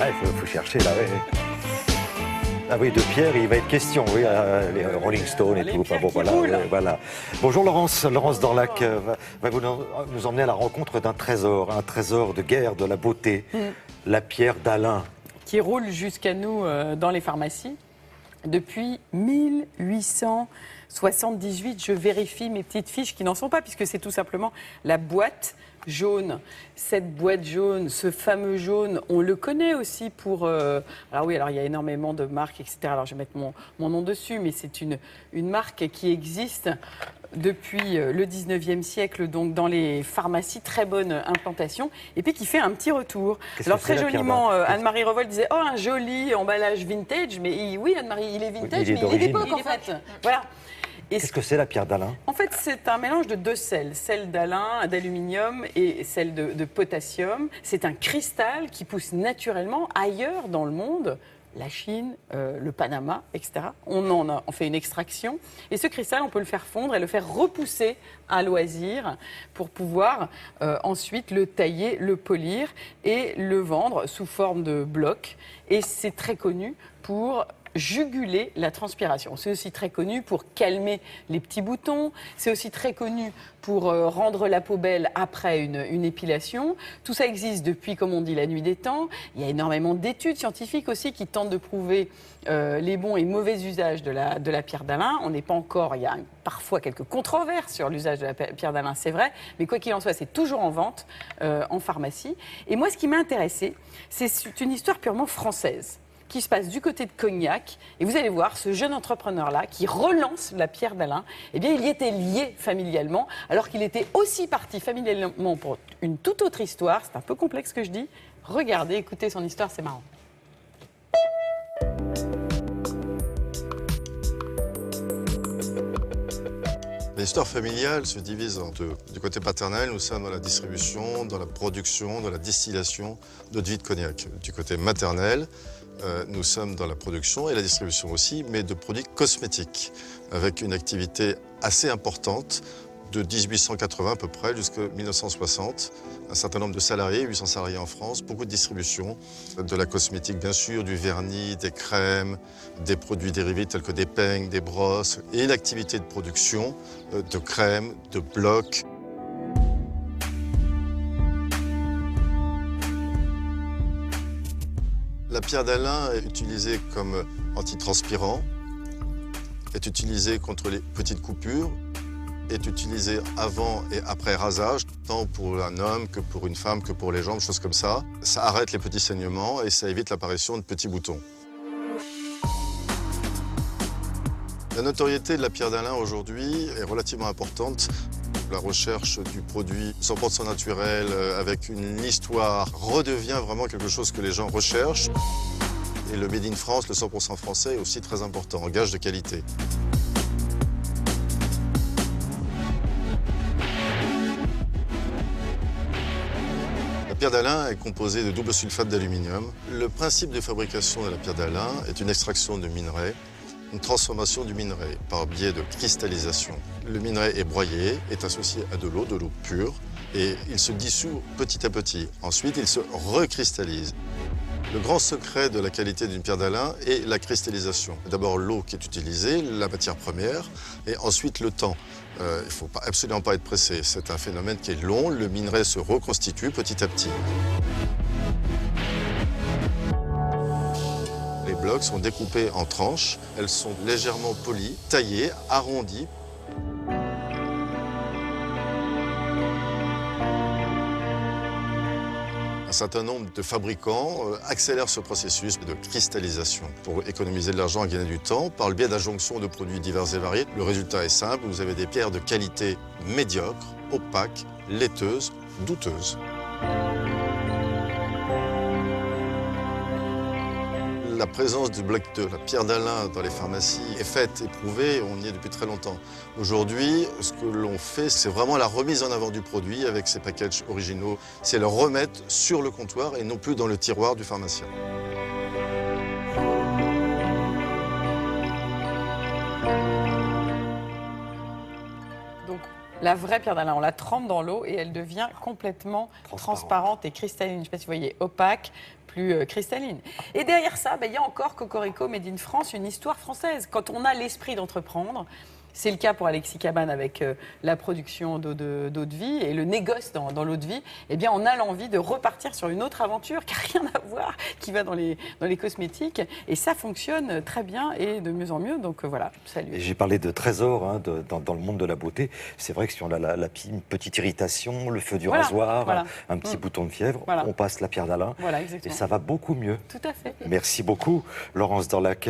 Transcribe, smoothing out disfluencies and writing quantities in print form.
Ah, faut chercher là, oui. Ah oui, de Pierre, il va être question, oui, les Rolling Stones et tout. Enfin, bon, voilà, voilà. Bonjour Laurence, Laurence Dorlac va nous emmener à la rencontre d'un trésor, un trésor de guerre, de la beauté, la pierre d'Alain. Qui roule jusqu'à nous dans les pharmacies depuis 1878. Je vérifie mes petites fiches qui n'en sont pas, puisque c'est tout simplement la boîte jaune. Cette boîte jaune, ce fameux jaune, on le connaît aussi pour... alors oui, alors il y a énormément de marques, etc. Alors je vais mettre mon nom dessus, mais c'est une marque qui existe depuis le 19e siècle, donc dans les pharmacies, très bonne implantation, et puis qui fait un petit retour. Alors très joliment, Anne-Marie Revol disait « Oh, un joli emballage vintage », mais oui, Anne-Marie, il est vintage, mais il est d'époque en fait. Voilà. Qu'est-ce que c'est la pierre d'Alain? En fait, c'est un mélange de deux sels, celle d'Alain, d'aluminium et celle de potassium. C'est un cristal qui pousse naturellement ailleurs dans le monde, la Chine, le Panama, etc. On fait une extraction et ce cristal, on peut le faire fondre et le faire repousser à loisir pour pouvoir ensuite le tailler, le polir et le vendre sous forme de blocs. Et c'est très connu pour juguler la transpiration. C'est aussi très connu pour calmer les petits boutons. C'est aussi très connu pour rendre la peau belle après une épilation. Tout ça existe depuis, comme on dit, la nuit des temps. Il y a énormément d'études scientifiques aussi qui tentent de prouver les bons et mauvais usages de la pierre d'Alain. On n'est pas encore... Il y a parfois quelques controverses sur l'usage de la pierre d'Alain, c'est vrai. Mais quoi qu'il en soit, c'est toujours en vente en pharmacie. Et moi, ce qui m'a intéressée, c'est une histoire purement française qui se passe du côté de Cognac. Et vous allez voir, ce jeune entrepreneur-là, qui relance la pierre d'Alain, eh bien, il y était lié familialement, alors qu'il était aussi parti familialement pour une toute autre histoire. C'est un peu complexe ce que je dis. Regardez, écoutez son histoire, c'est marrant. L'histoire familiale se divise en deux. Du côté paternel, nous sommes dans la distribution, dans la production, dans la distillation d'eau de vie de cognac. Du côté maternel, nous sommes dans la production et la distribution aussi, mais de produits cosmétiques, avec une activité assez importante de 1880 à peu près jusqu'à 1960. Un certain nombre de salariés, 800 salariés en France, beaucoup de distribution, de la cosmétique bien sûr, du vernis, des crèmes, des produits dérivés tels que des peignes, des brosses, et une activité de production de crèmes, de blocs. La pierre d'Alain est utilisée comme antitranspirant, est utilisée contre les petites coupures, est utilisée avant et après rasage, tant pour un homme que pour une femme, que pour les jambes, choses comme ça. Ça arrête les petits saignements et ça évite l'apparition de petits boutons. La notoriété de la pierre d'Alain aujourd'hui est relativement importante. La recherche du produit 100% naturel avec une histoire redevient vraiment quelque chose que les gens recherchent. Et le Made in France, le 100% français, est aussi très important, en gage de qualité. La pierre d'Alain est composée de double sulfate d'aluminium. Le principe de fabrication de la pierre d'Alain est une extraction de minerai, une transformation du minerai par biais de cristallisation. Le minerai est broyé, est associé à de l'eau pure, et il se dissout petit à petit. Ensuite, il se recristallise. Le grand secret de la qualité d'une pierre d'Alain est la cristallisation. D'abord l'eau qui est utilisée, la matière première, et ensuite le temps. Il ne faut absolument pas être pressé. C'est un phénomène qui est long, le minerai se reconstitue petit à petit. Les blocs sont découpés en tranches, elles sont légèrement polies, taillées, arrondies. Un certain nombre de fabricants accélèrent ce processus de cristallisation pour économiser de l'argent et gagner du temps par le biais d'injonctions de produits divers et variés. Le résultat est simple, vous avez des pierres de qualité médiocre, opaques, laiteuses, douteuses. La présence du bloc de la pierre d'Alain dans les pharmacies est faite, éprouvée, on y est depuis très longtemps. Aujourd'hui, ce que l'on fait, c'est vraiment la remise en avant du produit avec ses packages originaux. C'est le remettre sur le comptoir et non plus dans le tiroir du pharmacien. Donc, La vraie pierre d'Alain, on la trempe dans l'eau et elle devient complètement transparente et cristalline. Je ne sais pas si vous voyez, opaque, plus cristalline. Et derrière ça, il y a encore Cocorico Made in France, une histoire française. Quand on a l'esprit d'entreprendre, c'est le cas pour Alexis Cabane avec la production d'eau de vie et le négoce dans l'eau de vie. Eh bien, on a l'envie de repartir sur une autre aventure qui n'a rien à voir, qui va dans les cosmétiques. Et ça fonctionne très bien et de mieux en mieux. Donc voilà, salut. Et j'ai parlé de trésors dans le monde de la beauté. C'est vrai que si on a une petite irritation, le feu du rasoir, un petit bouton de fièvre, on passe la pierre d'Alain. Voilà, exactement. Et ça va beaucoup mieux. Tout à fait. Merci beaucoup, Laurence Dorlac.